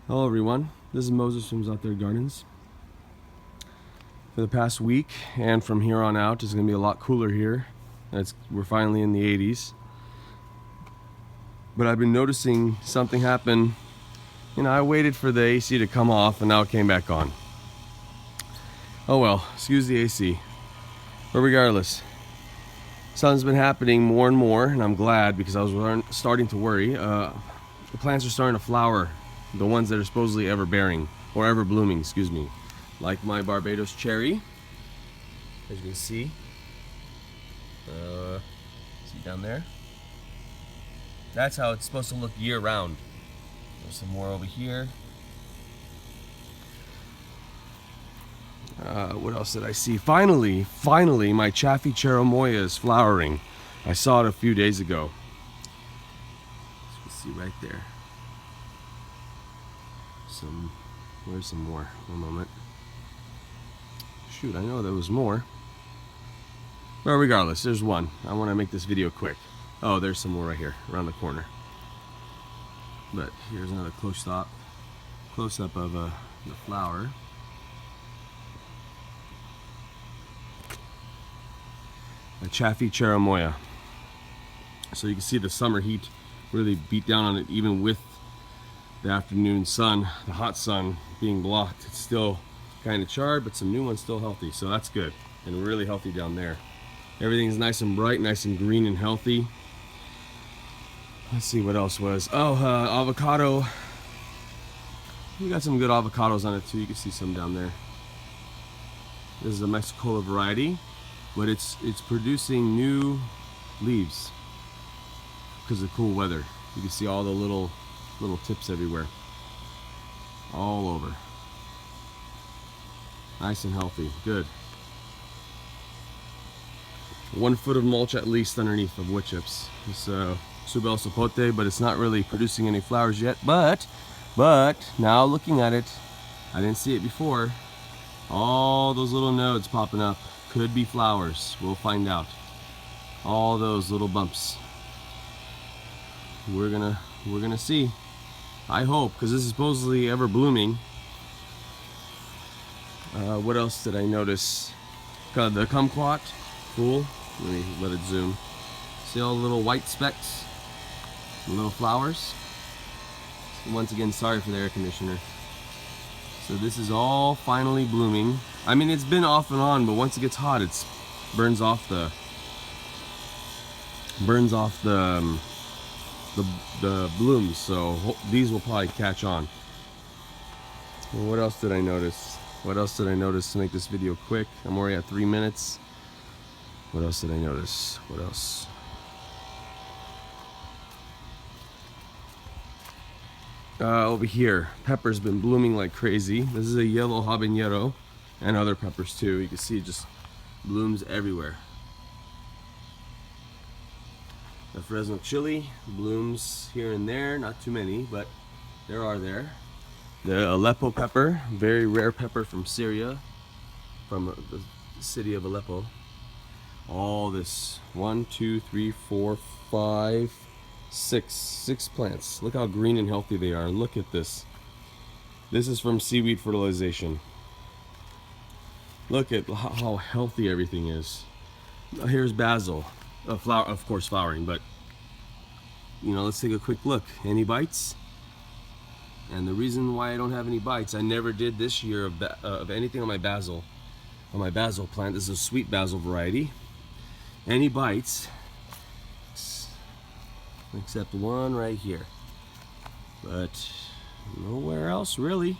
Hello everyone, this is Moses from ZAATARGARDENS. For the past week and from here on out, it's going to be a lot cooler here. We're finally in the 80s. But I've been noticing something happen. I waited for the AC to come off and now it came back on. Oh well, excuse the AC. But regardless, something's been happening more and more, and I'm glad because I was starting to worry. The plants are starting to flower. The ones that are supposedly ever bearing, or ever blooming, excuse me. Like my Barbados cherry, as you can see. See down there? That's how it's supposed to look year round. There's some more over here. What else did I see? Finally, my Chaffee Cherimoya is flowering. I saw it a few days ago. As you can see right there. Where's some more? One moment. Shoot, I know there was more. But regardless, there's one. I want to make this video quick. Oh, there's some more right here, around the corner. But here's another close-up of the flower. A Chaffee Cherimoya. So you can see the summer heat really beat down on it, even with the afternoon sun, the hot sun being blocked. It's still kind of charred, but some new ones still healthy, so that's good. And really healthy down there. Everything's nice and bright, nice and green and healthy. Let's see what else was. Avocado. We got some good avocados on it too. You can see some down there. This is a Mexicola variety, but it's producing new leaves because of cool weather. You can see all the little tips everywhere, all over. Nice and healthy, good. 1 foot of mulch at least underneath of wood chips. It's Subel Sapote, but it's not really producing any flowers yet. But now looking at it, I didn't see it before. All those little nodes popping up could be flowers. We'll find out. All those little bumps. We're gonna see. I hope, because this is supposedly ever blooming. What else did I notice? The kumquat, cool. Let me let it zoom. See all the little white specks? The little flowers? Once again, sorry for the air conditioner. So this is all finally blooming. I mean, it's been off and on, but once it gets hot, it burns off the blooms, so these will probably catch on. Well, what else did I notice? What else did I notice to make this video quick? I'm already at 3 minutes. What else did I notice? What else? Over here, pepper's been blooming like crazy. This is a yellow habanero, and other peppers too. You can see it just blooms everywhere. The Fresno chili blooms here and there, not too many, but there are there. The Aleppo pepper, very rare pepper from Syria, from the city of Aleppo. All this 1, 2, 3, 4, 5, 6 plants. Look how green and healthy they are. Look at this. This is from seaweed fertilization. Look at how healthy everything is. Here's basil. Of course flowering, but let's take a quick look. Any bites? And the reason why I don't have any bites, I never did this year of anything on my basil plant. This is a sweet basil variety. Any bites, except one right here, but nowhere else really.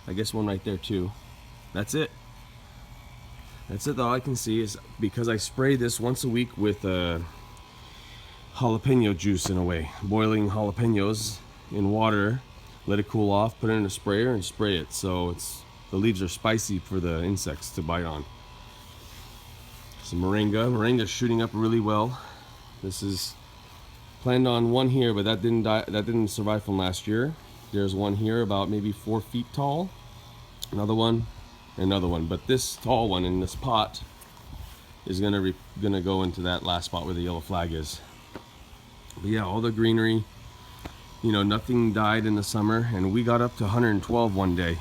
I guess one right there too. That's it. That's it. All I can see is, because I spray this once a week with jalapeno juice, in a way. Boiling jalapenos in water, let it cool off, put it in a sprayer and spray it. So the leaves are spicy for the insects to bite on. Some moringa. Moringa's shooting up really well. This is planned on one here, but that didn't die. That didn't survive from last year. There's one here about maybe 4 feet tall. Another one. Another one, but this tall one in this pot is gonna go into that last spot where the yellow flag is. But yeah, all the greenery, you know, nothing died in the summer, and we got up to 112 one day.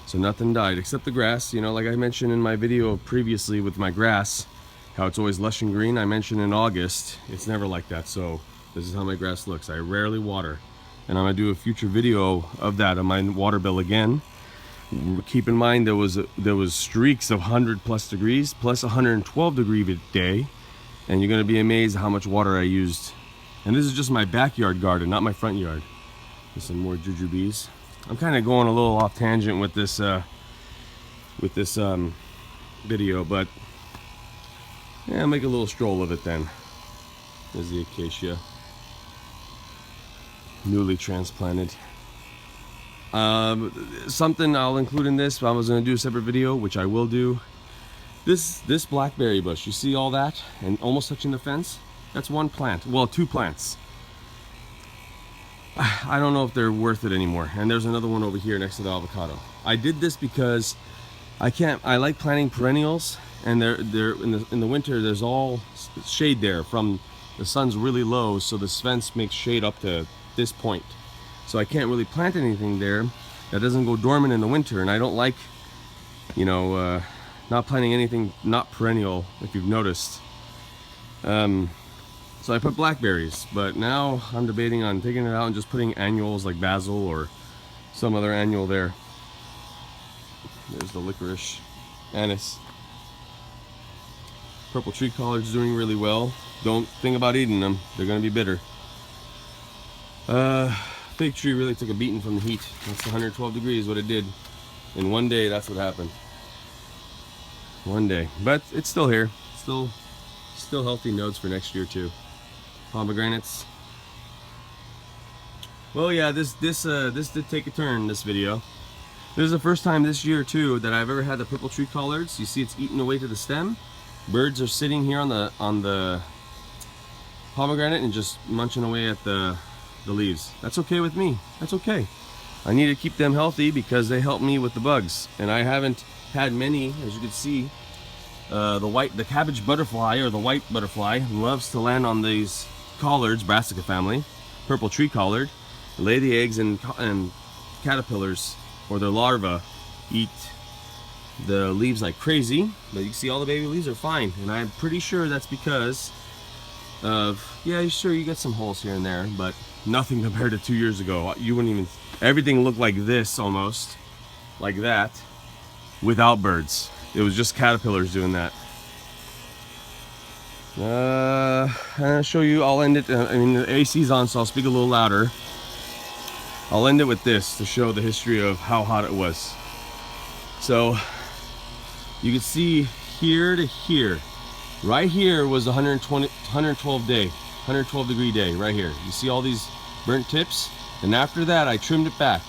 So nothing died except the grass. You know, like I mentioned in my video previously with my grass, how it's always lush and green. I mentioned in August, it's never like that. So this is how my grass looks. I rarely water, and I'm gonna do a future video of that, on my water bill again. Keep in mind there was streaks of 100+ degrees plus 112 degree day, and you're gonna be amazed how much water I used. And this is just my backyard garden, not my front yard. There's some more jujubes. I'm kind of going a little off tangent with this video, but yeah, I'll make a little stroll of it then. There's the acacia, newly transplanted. Something I'll include in this, I was going to do a separate video, which I will do. This blackberry bush, you see all that and almost touching the fence? That's one plant, well, 2 plants. I don't know if they're worth it anymore. And there's another one over here next to the avocado. I did this because I like planting perennials, and they're in the winter there's all shade there from the sun's really low, so the fence makes shade up to this point. So I can't really plant anything there that doesn't go dormant in the winter, and I don't like, you know, not planting anything not perennial, if you've noticed. So I put blackberries, but now I'm debating on taking it out and just putting annuals like basil or some other annual there. There's the licorice, anise. Purple tree collards doing really well. Don't think about eating them, they're gonna be bitter. Fig tree really took a beating from the heat. That's 112 degrees what it did. In one day, that's what happened. One day, but it's still here. Still healthy nodes for next year too. Pomegranates. Well, yeah, this did take a turn, this video. This is the first time this year too that I've ever had the purple tree collards. You see it's eaten away to the stem. Birds are sitting here on the pomegranate and just munching away at the leaves. That's okay with me. That's okay. I need to keep them healthy because they help me with the bugs, and I haven't had many, as you can see. The cabbage butterfly, or the white butterfly, loves to land on these collards, brassica family, purple tree collard, lay the eggs, and caterpillars or their larvae eat the leaves like crazy. But you can see all the baby leaves are fine, and I'm pretty sure that's because of, yeah, sure, you get some holes here and there, but nothing compared to 2 years ago. You wouldn't even, everything looked like this, almost like that, without birds. It was just caterpillars doing that. I'll show you, I'll end it, I mean the AC's on, so I'll speak a little louder. I'll end it with this to show the history of how hot it was. So you can see here to here, right here was 112 degree day right here. You see all these burnt tips? And after that I trimmed it back.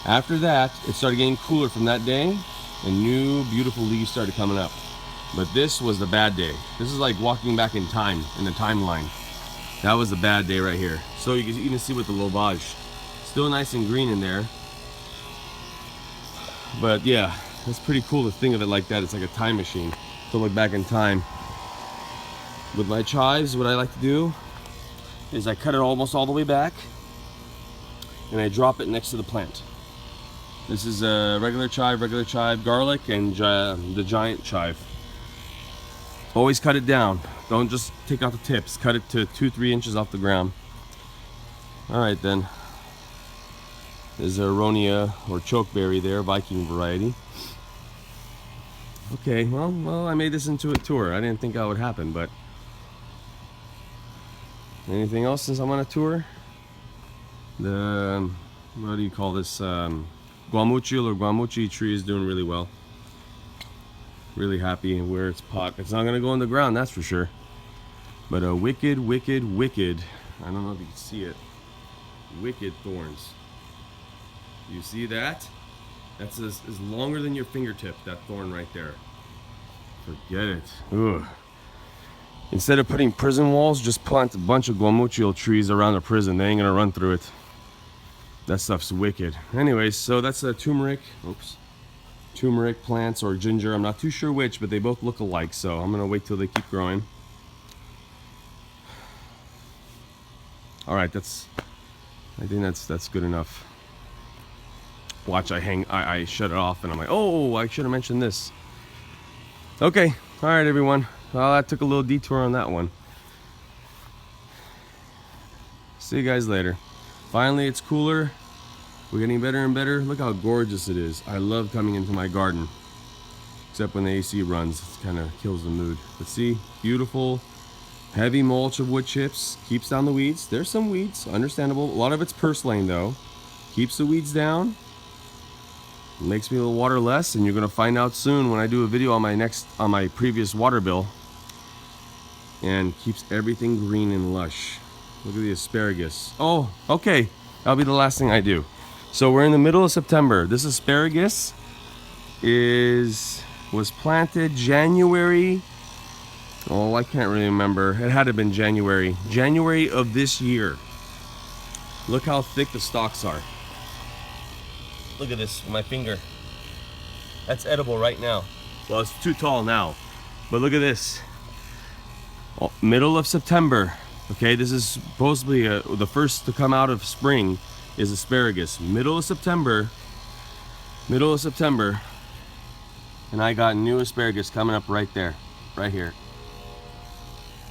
After that it started getting cooler from that day, and new beautiful leaves started coming up. But this was the bad day. This is like walking back in time, in the timeline. That was the bad day right here. So you can even see with the lobage, still nice and green in there. But yeah, it's pretty cool to think of it like that. It's like a time machine to look back in time. With my chives, what I like to do is I cut it almost all the way back and I drop it next to the plant. This is a regular chive, garlic, and the giant chive. Always cut it down. Don't just take out the tips. Cut it to 2-3 inches off the ground. Alright then. There's a aronia or chokeberry there, Viking variety. Okay, well, I made this into a tour. I didn't think that would happen, but anything else since I'm on a tour? The, what do you call this? Guamuchil or guamuchi tree is doing really well. Really happy where it's pot. It's not gonna go in the ground, that's for sure. But a wicked, I don't know if you can see it. Wicked thorns. You see that? That's is longer than your fingertip, that thorn right there. Forget it. Ugh. Instead of putting prison walls, just plant a bunch of guamuchil trees around a prison. They ain't gonna run through it. That stuff's wicked. Anyways, so that's a turmeric. Oops. Turmeric plants or ginger. I'm not too sure which, but they both look alike. So I'm gonna wait till they keep growing. All right, that's I think that's good enough. Watch, I shut it off and I'm like, oh, I should have mentioned this. Okay, all right, everyone. Well, I took a little detour on that one. See you guys later. Finally, it's cooler. We're getting better and better. Look how gorgeous it is. I love coming into my garden. Except when the AC runs, it kind of kills the mood. But see, beautiful, heavy mulch of wood chips. Keeps down the weeds. There's some weeds, understandable. A lot of it's purslane though. Keeps the weeds down. Makes me water less, and you're gonna find out soon when I do a video on my previous water bill. And keeps everything green and lush. Look at the asparagus. Oh, okay. That'll be the last thing I do. So we're in the middle of September. This asparagus was planted January. Oh, I can't really remember. It had to have been January. January of this year. Look how thick the stalks are. Look at this with my finger. That's edible right now. Well, it's too tall now. But look at this. Oh, middle of September. Okay, this is supposedly the first to come out of spring is asparagus. Middle of September. And I got new asparagus coming up right there. Right here.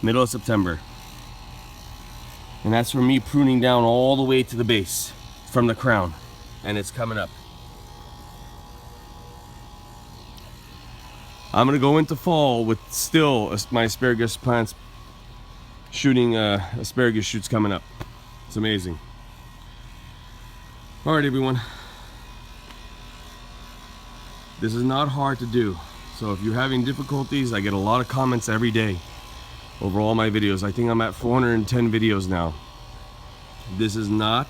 Middle of September. And that's from me pruning down all the way to the base from the crown. And it's coming up. I'm gonna go into fall with still my asparagus plants shooting asparagus shoots coming up. It's amazing. All right, everyone. This is not hard to do. So if you're having difficulties, I get a lot of comments every day over all my videos. I think I'm at 410 videos now. This is not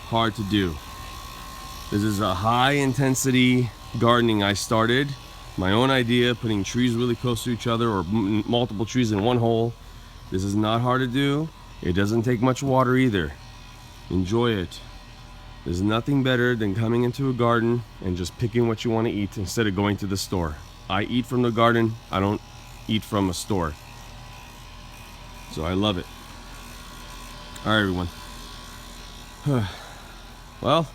hard to do. This is a high intensity gardening I started. My own idea, putting trees really close to each other or multiple trees in one hole. This is not hard to do. It doesn't take much water either. Enjoy it. There's nothing better than coming into a garden and just picking what you want to eat instead of going to the store. I eat from the garden. I don't eat from a store. So I love it. All right, everyone. Well,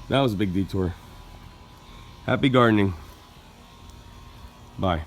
that was a big detour. Happy gardening. Bye.